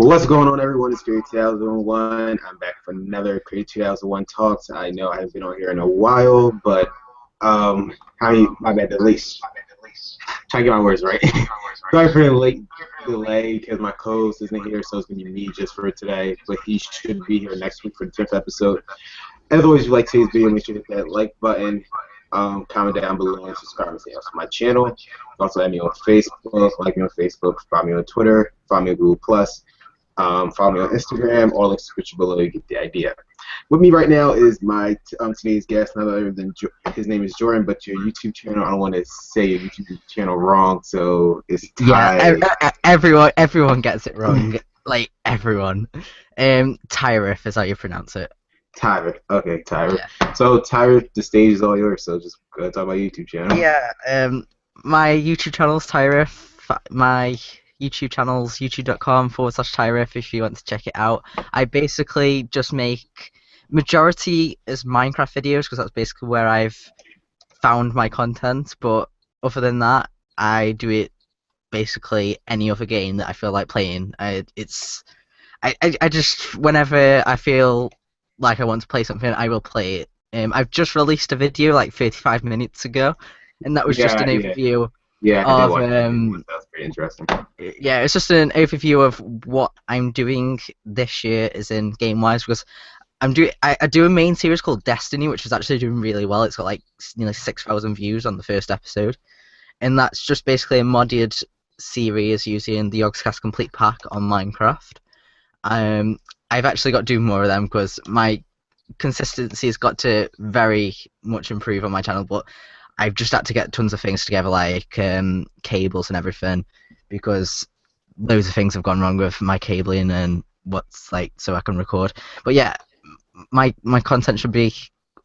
Well, what's going on, everyone? It's Crater2001. I'm back for another Crater2001 Talks. I know I haven't been on here in a while, but my bad, at least. Trying to get my words right. Sorry for the late delay because my co-host isn't here, so it's going to be me just for today. But he should be here next week for the 10th episode. As always, if you like today's video, make sure to hit that like button, comment down below, and subscribe and say to my channel. Also, add me on Facebook, like me on Facebook, follow me on Twitter, follow me on Google+. Follow me on Instagram, all links description below, you get the idea. With me right now is my today's guest, none other than his name is Jordan, but your YouTube channel, I don't want to say your YouTube channel wrong, so it's Ty. Yeah, everyone gets it wrong, like everyone. Tyarith is how you pronounce it. Tyarith, okay, Tyarith. Yeah. So Tyarith, the stage is all yours, so just go talk about YouTube channel. Yeah, my YouTube channel is Tyarith. My YouTube channel's youtube.com/Tyarith if you want to check it out. I basically just make majority is Minecraft videos because that's basically where I've found my content, but other than that I do it basically any other game that I feel like playing. I just whenever I feel like I want to play something I will play it. I've just released a video like 35 minutes ago and that was just an overview. Yeah, I did watch that. That's pretty interesting. Yeah, it's just an overview of what I'm doing this year, as in game-wise, because I do a main series called Destiny, which is actually doing really well. It's got like nearly 6,000 views on the first episode, and that's just basically a modded series using the Yogscast Complete Pack on Minecraft. I've actually got to do more of them because my consistency has got to very much improve on my channel, but I've just had to get tons of things together, like cables and everything, because loads of things have gone wrong with my cabling and what's like so I can record. But yeah, my content should be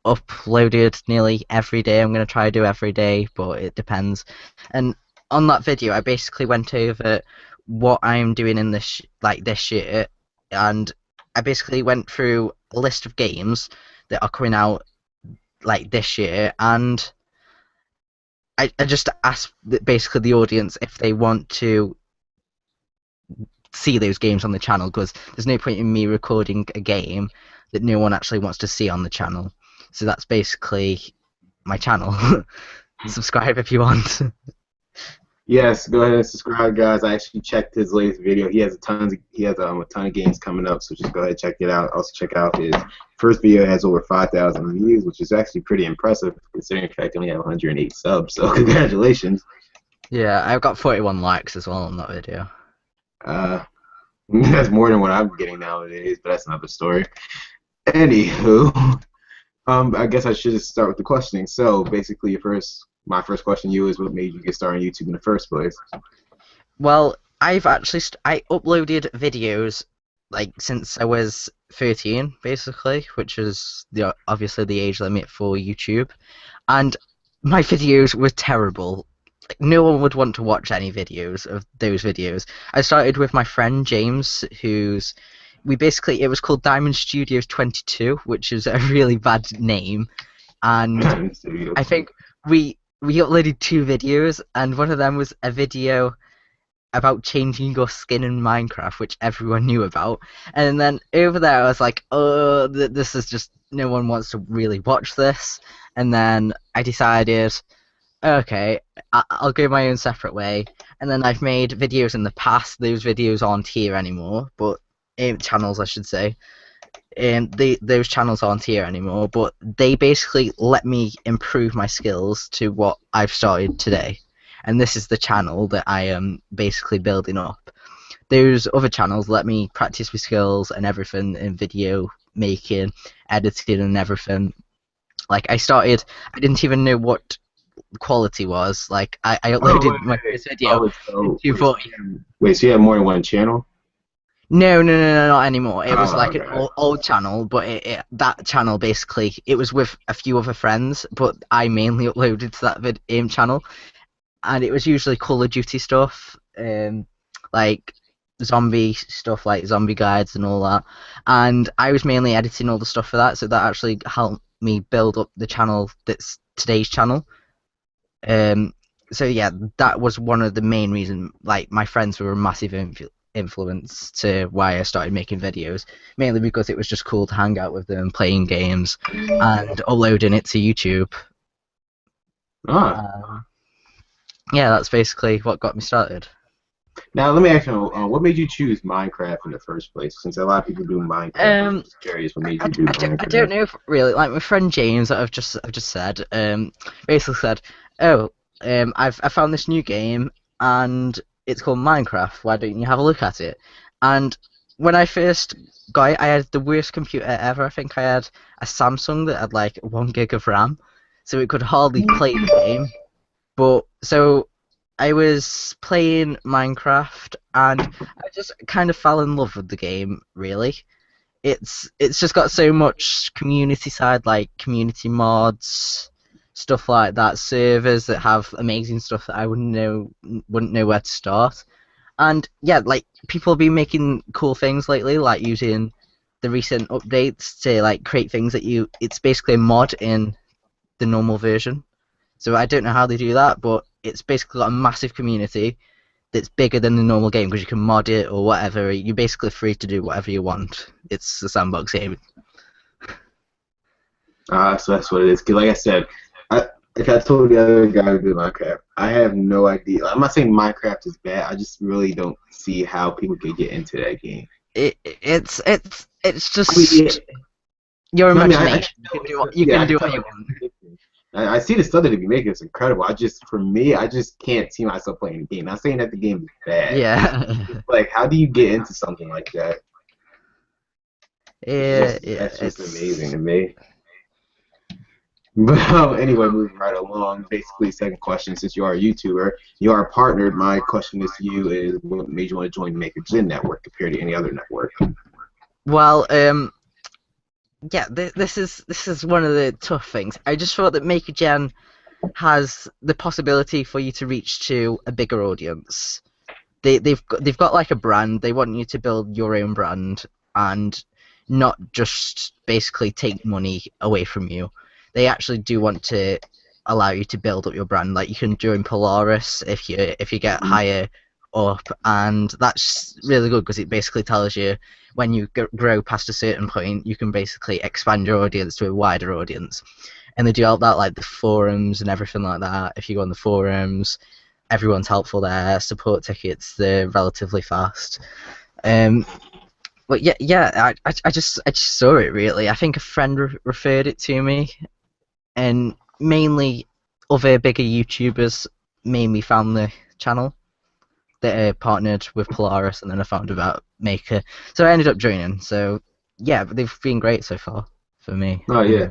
uploaded nearly every day. I'm gonna try to do every day, but it depends. And on that video, I basically went over what I'm doing in this year, and I basically went through a list of games that are coming out like this year, and I just asked basically the audience if they want to see those games on the channel, because there's no point in me recording a game that no one actually wants to see on the channel. So that's basically my channel. Subscribe if you want. Yes, go ahead and subscribe, guys. I actually checked his latest video. He has a ton of games coming up, so just go ahead and check it out. Also check out his first video. It has over 5,000 views, which is actually pretty impressive considering the fact he only have 108 subs. So congratulations. Yeah, I've got 41 likes as well on that video. That's more than what I'm getting nowadays, but that's another story. Anywho, I guess I should just start with the questioning. So basically, my first question to you is, what made you get started on YouTube in the first place? Well, I uploaded videos like since I was 13, basically, which is obviously the age limit for YouTube, and my videos were terrible. Like, no one would want to watch any videos of those videos. I started with my friend James, it was called Diamond Studios 22, which is a really bad name, and I think we uploaded 2 videos, and one of them was a video about changing your skin in Minecraft, which everyone knew about. And then over there, I was like, oh, this is just, no one wants to really watch this. And then I decided, okay, I'll go my own separate way. And then I've made videos in the past. Those videos aren't here anymore, but channels, I should say. Those channels aren't here anymore, but they basically let me improve my skills to what I've started today. And this is the channel that I am basically building up. Those other channels let me practice my skills and everything in video making, editing and everything. Like, I didn't even know what quality was. Like, I uploaded my first video in 240. Wait, so you have more than one channel? No, not anymore. It was like an old channel, but that channel basically, it was with a few other friends, but I mainly uploaded to that channel, and it was usually Call of Duty stuff, like zombie stuff, like zombie guides and all that, and I was mainly editing all the stuff for that, so that actually helped me build up the channel that's today's channel. So yeah, that was one of the main reasons. Like, my friends were a massive influence to why I started making videos. Mainly because it was just cool to hang out with them, playing games, and uploading it to YouTube. Ah. Um, yeah, that's basically what got me started. Now let me ask you, what made you choose Minecraft in the first place? Since a lot of people do Minecraft, I'm Um, just curious what made you do I don't Minecraft. know if really like my friend James that I've just said basically said, oh, I found this new game and it's called Minecraft. Why don't you have a look at it? And when I first got it, I had the worst computer ever. I think I had a Samsung that had like 1 gig of RAM, so it could hardly play the game. But so I was playing Minecraft and I just kind of fell in love with the game, really. It's just got so much community side, like community mods, stuff like that, servers that have amazing stuff that I wouldn't know where to start. And yeah, like people have been making cool things lately, like using the recent updates to like create things that you it's basically a mod in the normal version. So I don't know how they do that, but it's basically got a massive community that's bigger than the normal game because you can mod it or whatever. You're basically free to do whatever you want. It's a sandbox game. So that's what it is. 'Cause like I said, like I told the other guy who did Minecraft, I have no idea. I'm not saying Minecraft is bad. I just really don't see how people could get into that game. It's I mean, yeah, just your no, I mean, I imagination. know You yeah, can I do can what tell. you want. I see the stuff that they be making. It's incredible. For me, I just can't see myself playing the game. Not saying that the game is bad. Yeah. It's like, how do you get into something like that? Yeah, yeah. That's just amazing It's to me. But anyway, moving right along. Basically, second question: since you are a YouTuber, you are partnered. My question is to you: is what made you want to join Make a Gen Network compared to any other network? well, yeah. This is one of the tough things. I just thought that Maker Gen has the possibility for you to reach to a bigger audience. They've got like a brand. They want you to build your own brand and not just basically take money away from you. They actually do want to allow you to build up your brand. Like you can join Polaris if you get higher up, and that's really good because it basically tells you when you grow past a certain point, you can basically expand your audience to a wider audience. And they do all that like the forums and everything like that. If you go on the forums, everyone's helpful there. Support tickets, they're relatively fast. Um, but I just saw it really. I think a friend referred it to me, and mainly other bigger YouTubers made me found the channel that partnered with Polaris, and then I found about Maker, so I ended up joining. So yeah, but they've been great so far for me. Oh yeah.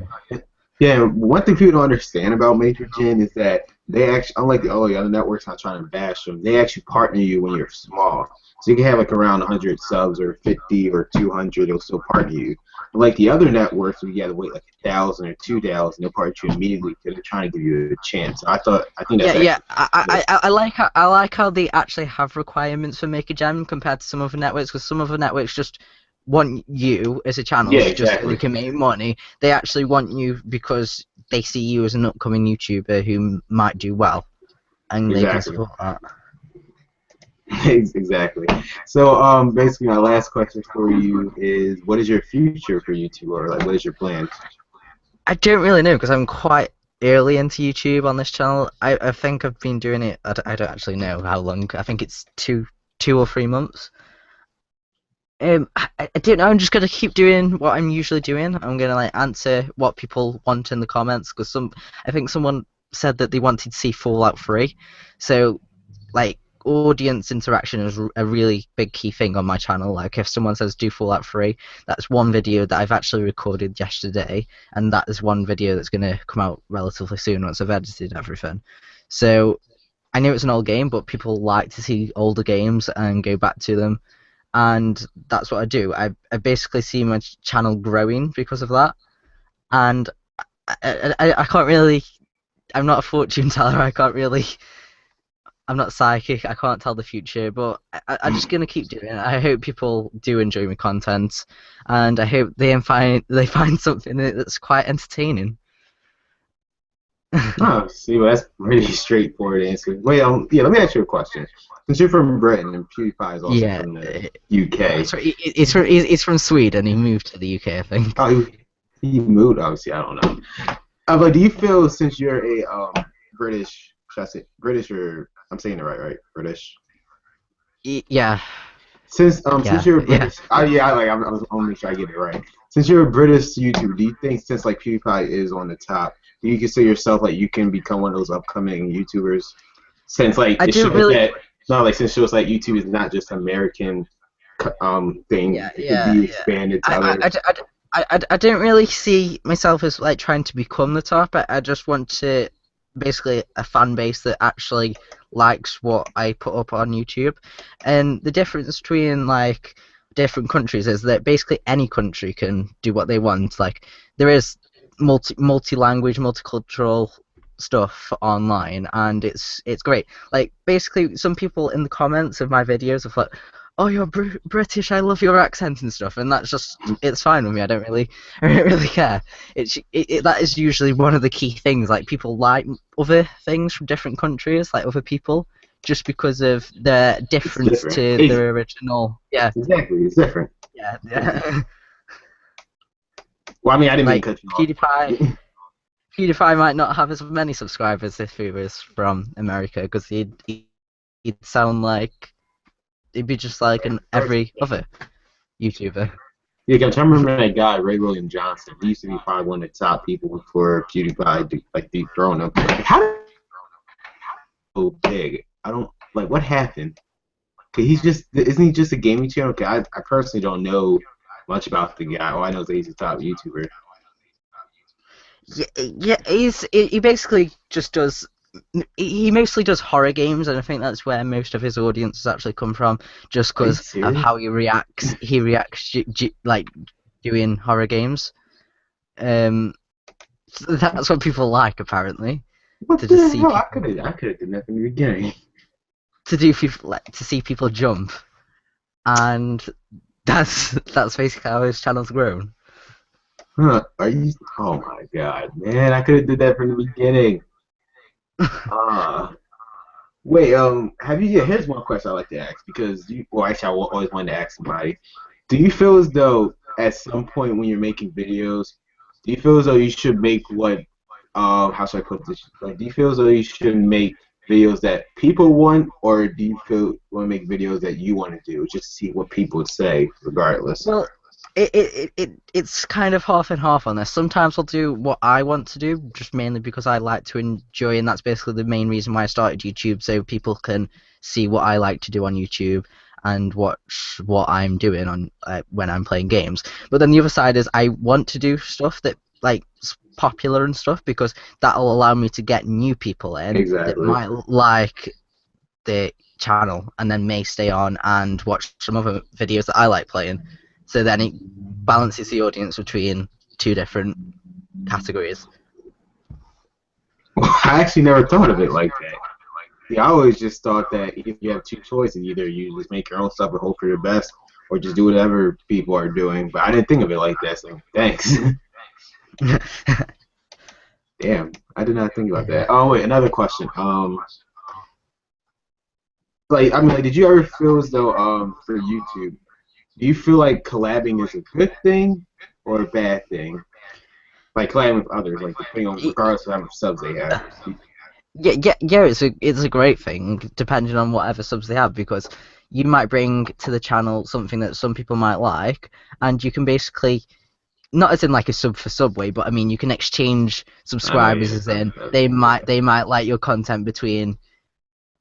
Yeah, one thing people don't understand about Major Gen is that they actually, unlike all the other networks, not trying to bash them, they actually partner you when you're small. So you can have like around 100 subs or 50 or 200, they'll still partner you. Like the other networks, where you got to wait like 1,000 or 2,000, they'll partner you immediately because they're trying to give you a chance. So I think that's Yeah. actually I like how they actually have requirements for Maker Jam compared to some other networks, because some other networks just want you as a channel yeah, just so they exactly, can make money. They actually want you because they see you as an upcoming YouTuber who might do well, and they can exactly, support that. exactly. So basically, my last question for you is, what is your future for YouTube, or like, what is your plan? I don't really know because I'm quite early into YouTube on this channel. I think I've been doing it. I don't actually know how long. I think it's 2 or 3 months. I don't know. I'm just gonna keep doing what I'm usually doing. I'm gonna like answer what people want in the comments because I think someone said that they wanted to see Fallout 3, so like audience interaction is a really big key thing on my channel. Like if someone says do Fallout 3, that's one video that I've actually recorded yesterday, and that is one video that's gonna come out relatively soon once I've edited everything. So I know it's an old game, but people like to see older games and go back to them, and that's what I do. I basically see my channel growing because of that, and I can't really. I'm not a fortune teller. I can't really. I'm not psychic. I can't tell the future, but I'm just gonna keep doing it. I hope people do enjoy my content, and I hope they find something in it that's quite entertaining. Oh, see, well, that's pretty straightforward answer. Wait, yeah, let me ask you a question. Since you're from Britain and PewDiePie is also Yeah, from the UK, sorry, it's from Sweden. He moved to the UK, I think. oh, he moved. Obviously, I don't know. But do you feel since you're a British, should I say British or I'm saying it right, right? British. Yeah, Since yeah, you're a yeah. British, yeah, like I was gonna make sure I get it right. Since you're a British YouTuber, do you think since like PewDiePie is on the top, do you consider yourself like you can become one of those upcoming YouTubers? Since like I it didn't shows really. that no, like since it shows like YouTube is not just American thing, Yeah, it could yeah, be yeah. expanded to I, I, other. I, I don't really see myself as like trying to become the top. I just want to basically a fan base that actually likes what I put up on YouTube. And the difference between like different countries is that basically any country can do what they want. Like there is multi language, multicultural stuff online, and it's great. Like basically, some people in the comments of my videos have like, "Oh, you're British. I love your accent and stuff," and that's just it's fine with me. I don't really care. That is usually one of the key things. Like people like other things from different countries, like other people, just because of their It's difference different. to their original. Yeah, Exactly, it's different. yeah, yeah. Well, I mean, I didn't mean Like to cut you PewDiePie. off. PewDiePie might not have as many subscribers if he was from America, because he'd sound like he'd be just like an every other YouTuber. Yeah, I'm trying to remember that guy, Ray William Johnson. He used to be probably one of the top people before PewDiePie like dethroned him. Like, how did he go big? I don't like what happened. Cause he's just isn't he just a gaming channel? Cause I personally don't know much about the guy. All I know is that he's a top YouTuber. Yeah, yeah, he basically just does. He mostly does horror games, and I think that's where most of his audience has actually come from, just Are you because of serious? how he reacts. He reacts like doing horror games. Um, so that's what people like apparently, What to just the see hell? people I could have done that from the beginning. to do people like to see people jump, and that's basically how his channel's grown. Huh? Are you? Oh my god, man! I could have did that from the beginning. Uh wait. Have you? Yeah, here's one question I like to ask because you. Well, actually, always wanted to ask somebody. Do you feel as though at some point when you're making videos, do you feel as though you should make what how should I put this? Like, do you feel as though you should make videos that people want, or do you feel want to make videos that you want to do, just to see what people say, regardless? Well, it's kind of half and half on this. Sometimes I'll do what I want to do, just mainly because I like to enjoy, and that's basically the main reason why I started YouTube, so people can see what I like to do on YouTube and watch what I'm doing on when I'm playing games. But then the other side is I want to do stuff that like popular and stuff because that'll allow me to get new people in that Exactly. might like the channel and then may stay on and watch some other videos that I like playing. So then it balances the audience between two different categories. I actually never thought of it like that. Yeah, I always just thought that if you have two choices, either you just make your own stuff and hope for the best, or just do whatever people are doing. But I didn't think of it like that. So thanks. Damn, I did not think about that. Oh wait, another question. Like I mean, like, did you ever feel as though for YouTube, do you feel like collabing is a good thing or a bad thing? Like collabing with others, like depending on regardless of how much subs they have. Yeah. It's a great thing depending on whatever subs they have because you might bring to the channel something that some people might like, and you can basically not as in like a sub for subway, but I mean you can exchange I know, subscribers yeah. as in they might like your content between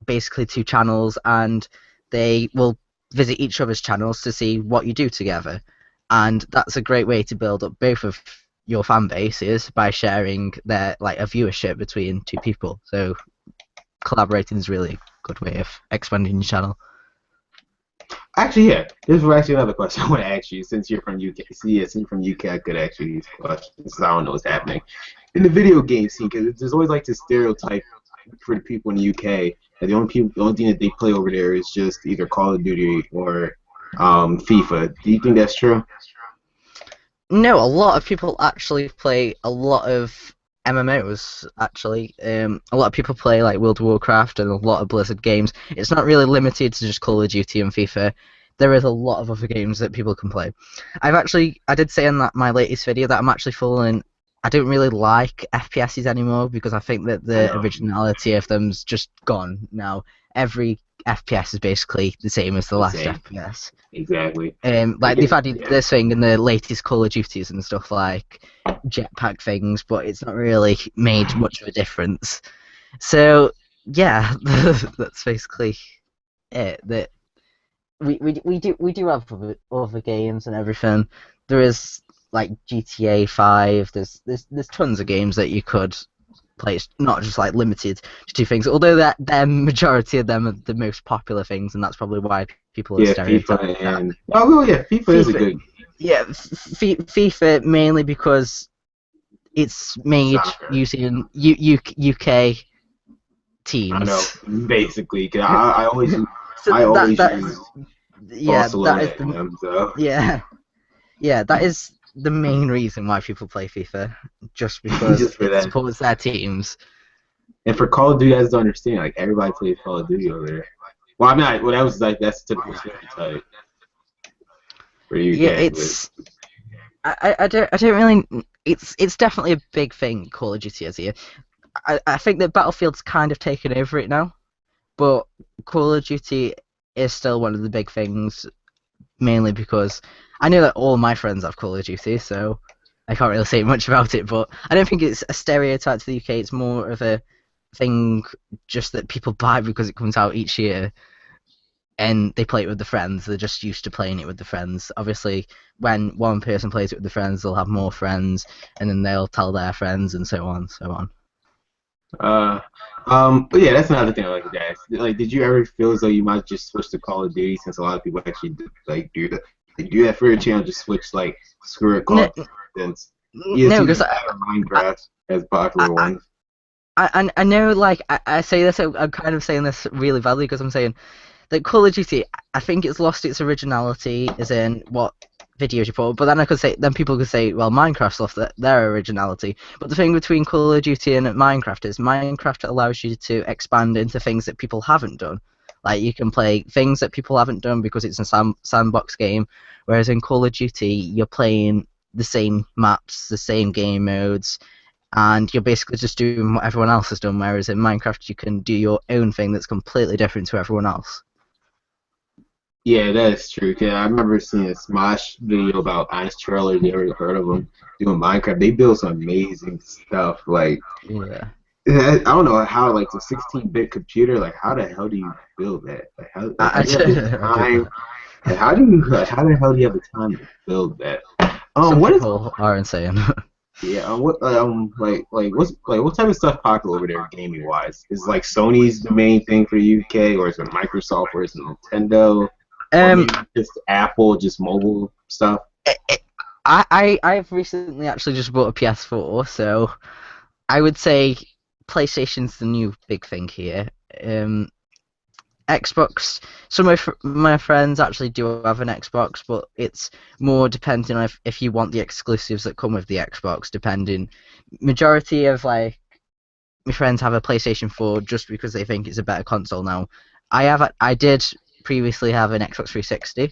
basically two channels, and they will visit each other's channels to see what you do together. And that's a great way to build up both of your fan bases by sharing their like a viewership between two people. So collaborating is really a good way of expanding your channel. Actually, yeah. This was actually another question I want to ask you. Since you're from UK, see, yeah, since you're from UK, I could ask you these questions because I don't know what's happening in the video game scene. Because there's always like this stereotype for the people in the UK that the only thing that they play over there is just either Call of Duty or FIFA. Do you think that's true? No, a lot of people actually play a lot of MMOs actually. A lot of people play like World of Warcraft and a lot of Blizzard games. It's not really limited to just Call of Duty and FIFA. There is a lot of other games that people can play. I did say in that my latest video that I'm actually falling. I don't really like FPSs anymore because I think that I the know originality of them's just gone now. Every FPS is basically the same as the the last same FPS. exactly. Like Like they've it, added yeah, this thing in the latest Call of Duties and stuff like jetpack things, but it's not really made much of a difference. So yeah, that's basically it. That we do have other games and everything. There is like GTA 5. There's tons of games that you could play. It's not just like limited to two things. Although that the majority of them are the most popular things, and that's probably why people are yeah, stereotyping FIFA that. and oh well, yeah, FIFA is a FIFA, good yeah, FIFA mainly because it's made soccer. using UK I know, teams. basically. 'Cause So I that always that is use yeah that Barcelona is in the them. So yeah yeah that is the main reason why people play FIFA, just because just for it that, supports their teams. and for Call of Duty, you guys don't understand. Like everybody plays Call of Duty over there. Well, I mean, well, that was like that's typical stereotype for the Yeah, UK, but it's I don't really. It's definitely a big thing. Call of Duty is here. I think that Battlefield's kind of taken over it now, but Call of Duty is still one of the big things, mainly because I know that all my friends have Call of Duty, so I can't really say much about it. But I don't think it's a stereotype to the UK. It's more of a thing just that people buy because it comes out each year and they play it with the friends. They're just used to playing it with the friends. Obviously, when one person plays it with the friends, they'll have more friends, and then they'll tell their friends, and so on, so on. uh, but yeah, that's another thing I like to ask. Like, did you ever feel as though you might just switch to Call of Duty since a lot of people actually like do that? They do that for your channel, just switch like screw it, Call No, of Duty. Since yeah, it no, seems because like that or I, Minecraft as popular I, ones. I know, like, I say this, I'm kind of saying this really badly because I'm saying that Call of Duty, I think it's lost its originality, as in what videos you put. But then then people could say, well, Minecraft's lost their originality. But the thing between Call of Duty and Minecraft is Minecraft allows you to expand into things that people haven't done. Like you can play things that people haven't done because it's a sandbox game, whereas in Call of Duty you're playing the same maps, the same game modes, and you're basically just doing what everyone else has done. Whereas in Minecraft you can do your own thing that's completely different to everyone else. Yeah, that is true. 'Cause I remember seeing a Smosh video about Ice Trailers. You ever heard of them doing Minecraft? They build some amazing stuff. Like Yeah. I don't know how like the 16-bit computer. Like how the hell do you build that? How do you have the I don't time? know. Like how the hell do you have the time to build that? Some What is people are insane. yeah? What what type of stuff popular over there gaming wise? Is like Sony's the main thing for the UK, or is it Microsoft, or is it Nintendo, or um, maybe just Apple, just mobile stuff? I, I've recently actually just bought a PS4, so I would say PlayStation's the new big thing here. Um, Xbox. Some of my friends actually do have an Xbox, but it's more depending on if you want the exclusives that come with the Xbox. Depending, majority of like my friends have a PlayStation 4 just because they think it's a better console now. I did previously have an Xbox 360,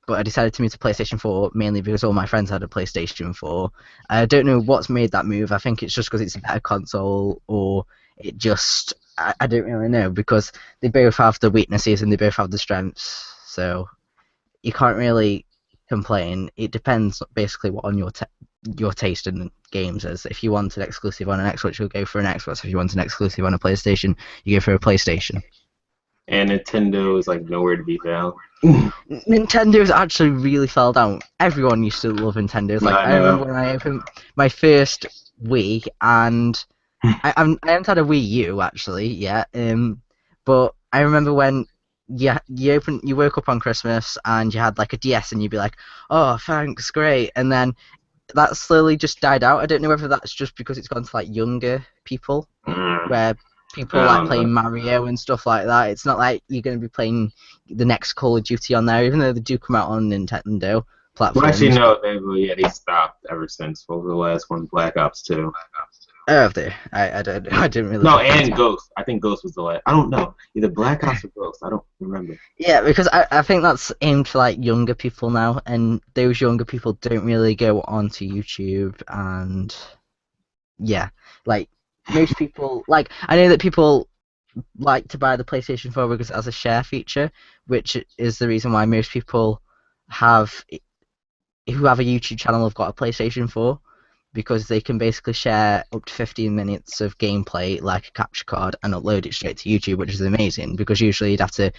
but I decided to move to PlayStation 4 mainly because all my friends had a PlayStation 4. I don't know what's made that move. I think it's just because it's a better console, or it just I don't really know because they both have the weaknesses and they both have the strengths. So you can't really complain. It depends basically what on your taste in games is. If you want an exclusive on an Xbox, you'll go for an Xbox. If you want an exclusive on a PlayStation, you go for a PlayStation. And Nintendo is like nowhere to be found. Nintendo's actually really fell down. Everyone used to love Nintendo's. Like I I remember know. when I opened my first Wii, and I haven't had a Wii U actually yet. But I remember when you woke up on Christmas and you had like a DS and you'd be like, oh thanks, great, and then that slowly just died out. I don't know whether that's just because it's gone to like younger people, where people I like don't know. playing Mario and stuff like that. It's not like you're going to be playing the next Call of Duty on there, even though they do come out on Nintendo Well, actually, platforms. no. They stopped ever since. What was the last one? Black Ops 2. Oh, there. I don't know. I didn't really No, look into and it. Ghost. I think Ghost was the last. I don't know. Either Black Ops or Ghost. I don't remember. Yeah, because I think that's aimed for like younger people now, and those younger people don't really go onto YouTube, and yeah, like most people, like I know that people like to buy the PlayStation 4 because it has a share feature, which is the reason why most people have who have a YouTube channel have got a PlayStation 4, because they can basically share up to 15 minutes of gameplay like a capture card and upload it straight to YouTube, which is amazing because usually you'd have to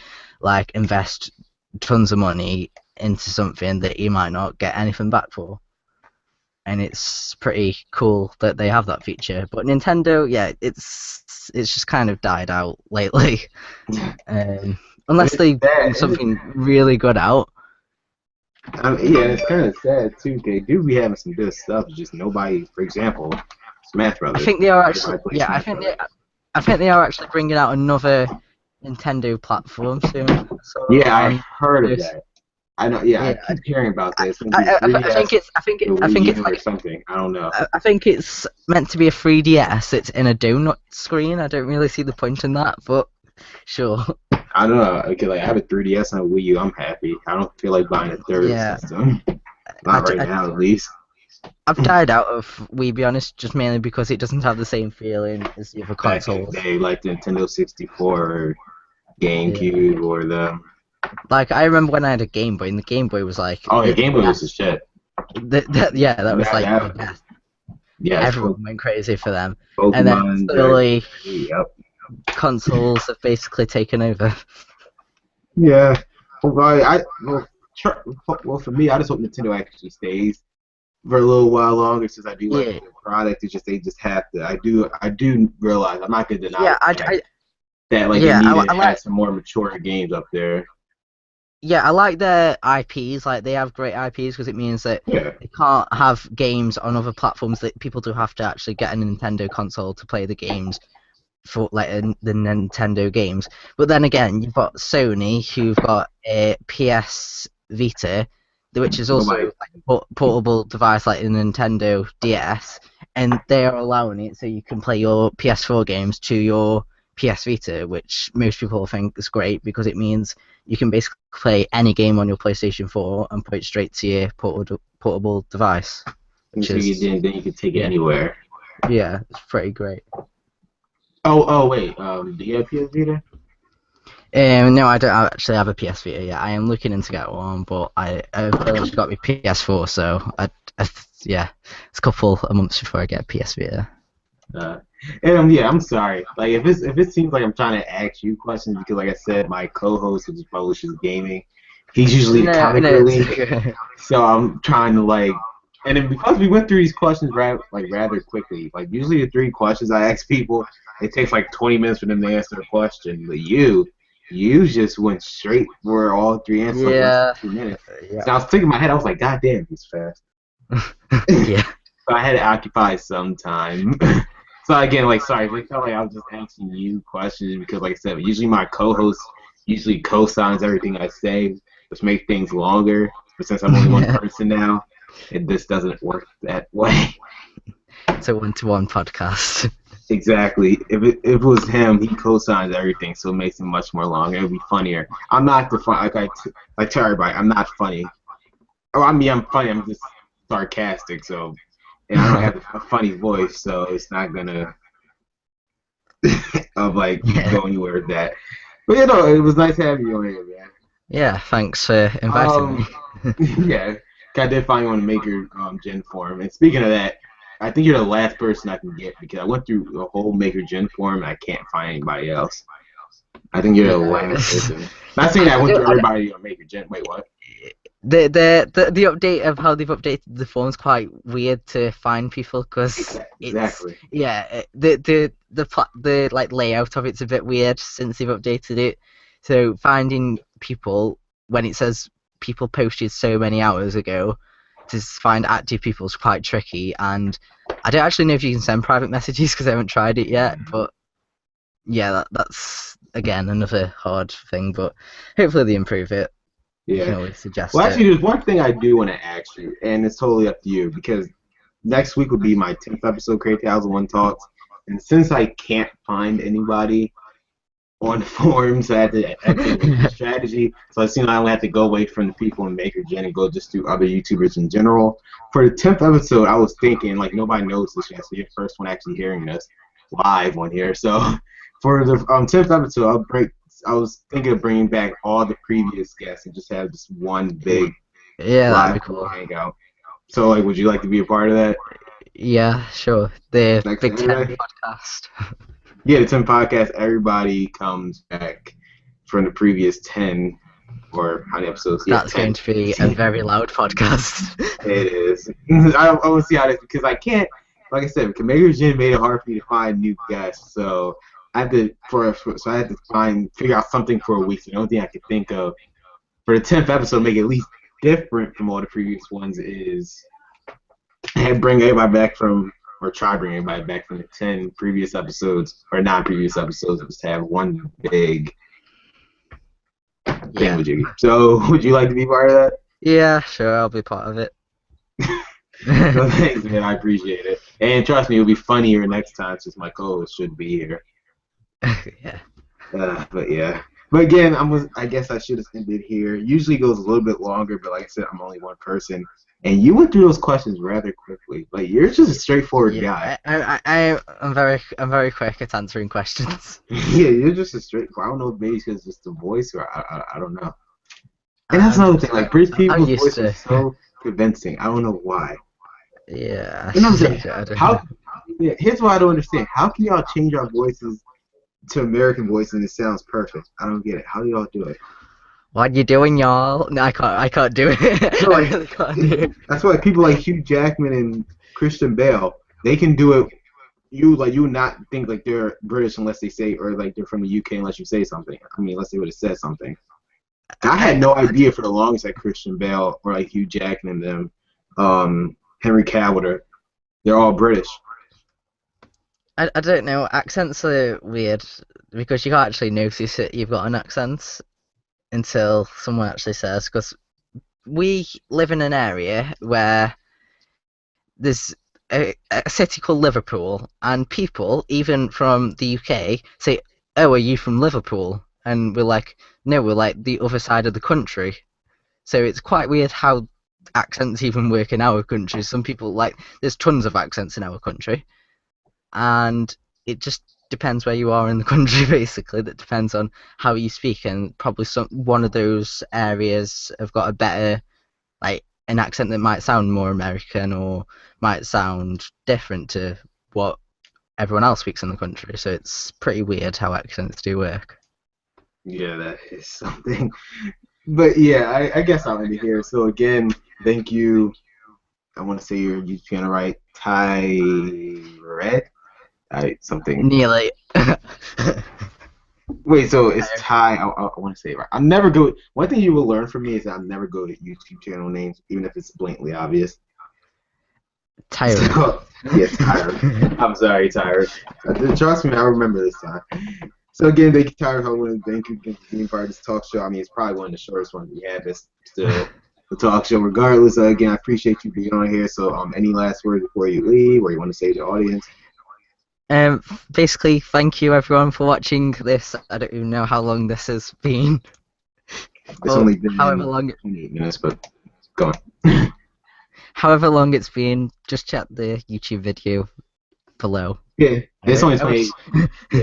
like invest tons of money into something that you might not get anything back for. And it's pretty cool that they have that feature. But Nintendo, yeah, it's just kind of died out lately. And Unless it's they bring sad. something really good out. Yeah, it's kind of sad too. They do be having some good stuff. Just nobody, for example, Smash I Brothers. think they are actually, Nobody plays yeah, Smash Brothers. I think they are actually bringing out another Nintendo platform soon. So Yeah, I on heard of this, that. I know. Yeah, I yeah, keep hearing about that. It's going to be the I think 3DS, the I Wii think it's U, or like something. I don't know. I think it's meant to be a 3DS. It's in a donut screen. I don't really see the point in that, but sure. I don't know. Okay, like I have a 3DS and a Wii U. I'm happy. I don't feel like buying a third Yeah, system. I, Not right now, at least. I've died out of Wii, be honest, just mainly because it doesn't have the same feeling as the other Back in the consoles. day, like the Nintendo 64 or Yeah. GameCube or the Like I remember when I had a Game Boy, and the Game Boy was like oh yeah, Game Boy was the shit. yeah, that was That like the that best. yes, Everyone went crazy for them, and then Pokemon, Dragon. slowly Yep. consoles have basically taken over. Yeah. Well, well, for me, I just hope Nintendo actually stays for a little while longer since I do like Yeah, the product. It's just they just have to. I do realize I'm not gonna deny yeah, the fact that like they yeah, need to I have like some more mature games up there. yeah, I like their IPs. Like they have great IPs because it means that Yeah. they can't have games on other platforms that people do have to actually get a Nintendo console to play the games for like the Nintendo games. But then again, you've got Sony who've got a PS Vita, which is also Nobody. like a portable device like the Nintendo DS, and they are allowing it so you can play your PS4 games to your PS Vita, which most people think is great because it means you can basically play any game on your PlayStation 4 and put it straight to your portable device, And which so you is then you can take it yeah, anywhere. yeah, it's pretty great. Oh wait. Do you have PS Vita? No, I don't actually have a PS Vita yet. I am looking into get one, but I've pretty much got my PS4, so yeah, it's a couple of months before I get a PS Vita. Uh, and yeah, I'm sorry. Like if it seems like I'm trying to ask you questions because like I said, my co-host who just publishes gaming, he's usually the No, comic no, it's relief. okay. So I'm trying to like, and then because we went through these questions rather quickly. Like usually the three questions I ask people, it takes like 20 minutes for them to answer the question. But you just went straight for all three answers like less Yeah, than 2 minutes. yeah, So I was thinking in my head, I was like, God damn, he's fast. yeah, So I had to occupy some time. So again, like sorry, if it felt like I was just asking you questions because like I said, usually my co-host usually co-signs everything I say, which makes things longer. But since I'm only one yeah. person now, this doesn't work that way. It's a one-to-one podcast. Exactly. If it was him, he co-signs everything, so it makes it much more longer. It would be funnier. I'm not the fun like tell everybody, I'm not funny. Oh, I mean I'm funny. I'm just sarcastic. So and I don't have a funny voice, so it's not gonna of like Yeah, go anywhere with that. But you know, it was nice having you on here, man. yeah. Thanks for inviting me. Um, yeah, I did find you on the Maker Gen forum. And speaking of that, I think you're the last person I can get because I went through the whole Maker Gen forum and I can't find anybody else. I think you're the Yeah, last person. Not saying that I went through I everybody on Maker Gen. Wait, what? the update of how they've updated the phone's quite weird to find people because it's Exactly. yeah the like layout of it's a bit weird since they've updated it. So finding people when it says people posted so many hours ago to find active people is quite tricky, and I don't actually know if you can send private messages because I haven't tried it yet. But yeah, that's again another hard thing, but hopefully they improve it. You can Yeah. always Well, suggest it. actually, there's one thing I do want to ask you, and it's totally up to you because next week would be my 10th episode, Crater2001 Talks. And since I can't find anybody on forums, I had to activate the strategy. So I seen I only have to go away from the people in Maker Gen and go just do other YouTubers in general. For the 10th episode, I was thinking, like, nobody knows this yet, so you're the first one actually hearing this live on here. So for the 10th episode, I was thinking of bringing back all the previous guests and just have just one big Yeah, that'd live be cool. hangout. So, like, would you like to be a part of that? Yeah, sure. The Next Big Ten Saturday? podcast. Yeah, the 10 podcast, everybody comes back from the previous 10, or how many episodes? Yeah, That's 10. going to be a very loud podcast. It is. I want to see how this, because I can't, like I said, Maker Gen made it hard for me to find new guests, so I had to figure out something for a week. So the only thing I could think of for the 10th episode, make it at least different from all the previous ones, is bring everybody back from, or try bring everybody back from the 10 previous episodes, or non-previous episodes, just have one big thing with you. So, would you like to be part of that? Yeah, sure, I'll be part of it. So thanks, man. I appreciate it. And trust me, it'll be funnier next time since my co-host should be here. Yeah. But yeah. But again, I guess I should have ended here. Usually it goes a little bit longer, but like I said, I'm only one person. And you went through those questions rather quickly. Like, you're just a straightforward guy. I'm very quick at answering questions. Yeah, you're just a straightforward. I don't know if maybe it's because it's the voice or I don't know. And that's another thing. Like, British people's voice is so convincing. I don't know why. Yeah. You know what I'm saying? Here's what I don't understand. How can y'all change our voices to American voice and it sounds perfect? I don't get it. How do y'all do it? What you doing, y'all? No, I can't do it. No, like, I really can't do it. That's why people like Hugh Jackman and Christian Bale, they can do it. You would not think like they're British unless they say, or like they're from the UK unless you say something. I mean, unless they would have said something. I had no idea for the longest that Christian Bale or like Hugh Jackman and them, Henry Cavill, they're all British. I don't know. Accents are weird because you can't actually notice that you've got an accent until someone actually says. Because we live in an area where there's a city called Liverpool, and people, even from the UK, say, "Oh, are you from Liverpool?" And we're like, "No, we're like the other side of the country." So it's quite weird how accents even work in our country. Some people there's tons of accents in our country, and it just depends where you are in the country. Basically, that depends on how you speak, and probably one of those areas have got a better an accent that might sound more American or might sound different to what everyone else speaks in the country. So it's pretty weird how accents do work. Yeah, that is something. But yeah, I guess I'll end it here. So again, thank you. I want to say your YouTube channel right, Tyarith. Something. Nearly. Wait, so it's Ty. I want to say it right. I'm never good. One thing you will learn from me is that I'm never good at YouTube channel names, even if it's blatantly obvious. Tyarith. So, yeah, Tyarith. I'm sorry, Tyarith. Trust me, I'll remember this time. So again, thank you, Tyarith. I want to thank you for being part of this talk show. I mean, it's probably one of the shortest ones we have. It's still a talk show, regardless. Again, I appreciate you being on here. So, any last words before you leave, or you want to say to the audience? Basically, thank you everyone for watching this. I don't even know how long this has been. It's only been however long 28 minutes, but go on. However long it's been, just check the YouTube video below. Yeah, it's only 28. Yeah,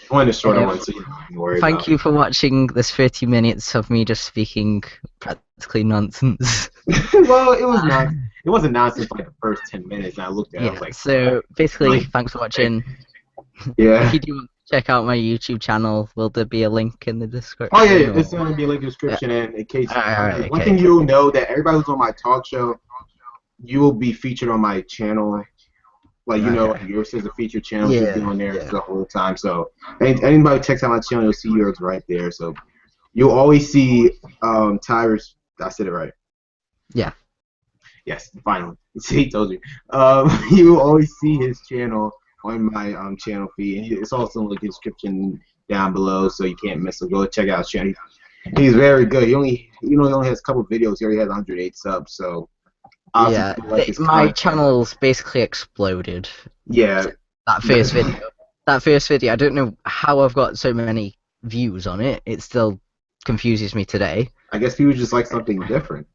one of the shorter ones, so you don't have to worry Thank you for watching this 30 minutes of me just speaking practically nonsense. Well, it was not. It wasn't nonsense for like the first 10 minutes, and I looked at it, I was like, so basically, thanks for watching. Yeah. If you do want to check out my YouTube channel, will there be a link in the description? Oh yeah, it's going to be a link in the description, and in case one thing you'll know that everybody who's on my talk show, you will be featured on my channel. Like, you know, yours is a featured channel, you'll be on there the whole time. So anybody who checks out my channel, you'll see yours right there. So you'll always see Tyarith. I said it right. Yeah. Yes, finally. See, he told you. You will always see his channel on my channel feed, and it's also in the description down below, so you can't miss it. Go check out his channel. He's very good. He only has a couple videos. He already has 108 subs, so Obviously, Yeah, people like his my content. channel's basically exploded. Yeah, That first video. That first video, I don't know how I've got so many views on it. It still confuses me today. I guess people just like something different.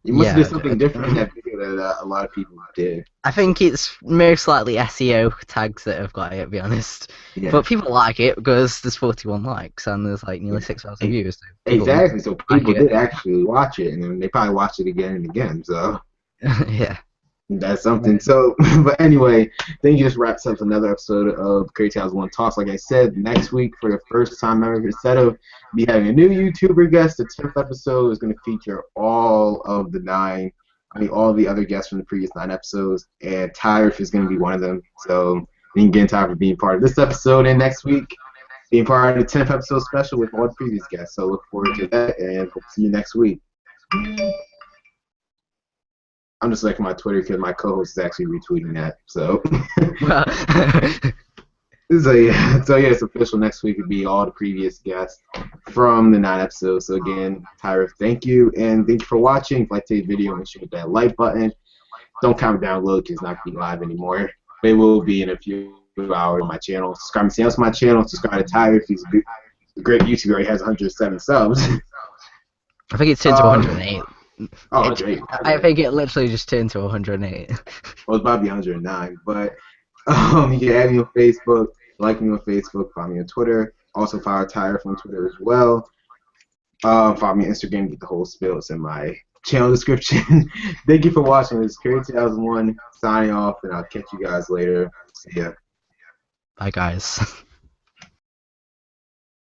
You must have did Yeah, something different in that video that a lot of people did. I think it's most likely SEO tags that have got it, to be honest. Yeah, But people like it because there's 41 likes and there's like nearly yeah. 6,000 views. So people Exactly. So like people it. did actually watch it, and then they probably watch it again and again. So Yeah. that's something. So, but anyway, I think just wraps up another episode of Crater2001 Talks. Like I said, next week for the first time ever, instead of me having a new YouTuber guest, the 10th episode is going to feature all of the nine. I mean, all the other guests from the previous 9 episodes, and Tyarith is going to be one of them. So, thank you again, Tyarith, for being part of this episode. And next week, being part of the 10th episode special with all the previous guests. So, look forward to that, and hope to see you next week. I'm just liking my Twitter because my co-host is actually retweeting that. So, Well, so yeah, it's official. Next week would be all the previous guests from the 9 episodes. So again, Tyra, thank you, and thank you for watching. If you like today's video, make sure you hit that like button. Don't comment down below because it's not going to be live anymore. But it will be in a few hours on my channel. Subscribe to my channel. Subscribe to Tyra. He's a great YouTuber. He has 107 subs. I think it's turned to 108. Oh, 108. I think it literally just turned to 108. Well, it's about to be 109, but you can add me on Facebook, like me on Facebook, follow me on Twitter. Also follow Tyarith on Twitter as well. Follow me on Instagram, get the whole spill. It's in my channel description. Thank you for watching. This is Crater2001 signing off, and I'll catch you guys later. See ya. Bye, guys.